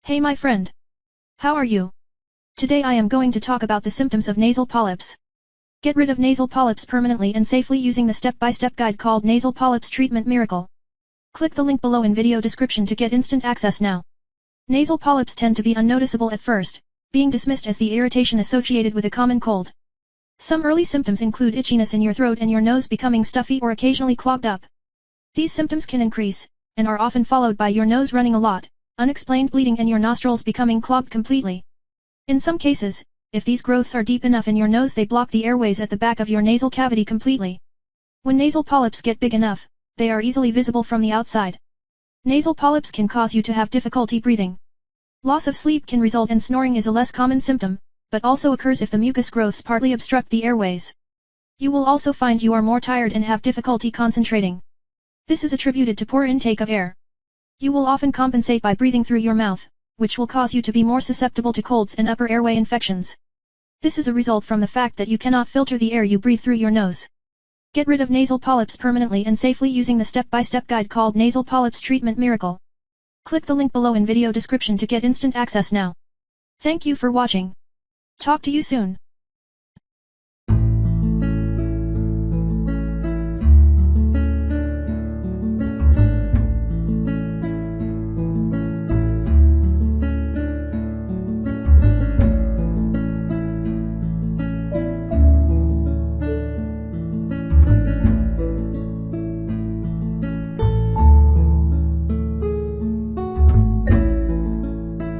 Hey my friend! How are you? Today I am going to talk about the symptoms of nasal polyps. Get rid of nasal polyps permanently and safely using the step-by-step guide called Nasal Polyps Treatment Miracle. Click the link below in video description to get instant access now. Nasal polyps tend to be unnoticeable at first, being dismissed as the irritation associated with a common cold. Some early symptoms include itchiness in your throat and your nose becoming stuffy or occasionally clogged up. These symptoms can increase, and are often followed by your nose running a lot, unexplained bleeding and your nostrils becoming clogged completely. In some cases, if these growths are deep enough in your nose they block the airways at the back of your nasal cavity completely. When nasal polyps get big enough, they are easily visible from the outside. Nasal polyps can cause you to have difficulty breathing. Loss of sleep can result and snoring is a less common symptom, but also occurs if the mucus growths partly obstruct the airways. You will also find you are more tired and have difficulty concentrating. This is attributed to poor intake of air. You will often compensate by breathing through your mouth, which will cause you to be more susceptible to colds and upper airway infections. This is a result from the fact that you cannot filter the air you breathe through your nose. Get rid of nasal polyps permanently and safely using the step-by-step guide called Nasal Polyps Treatment Miracle. Click the link below in video description to get instant access now. Thank you for watching. Talk to you soon.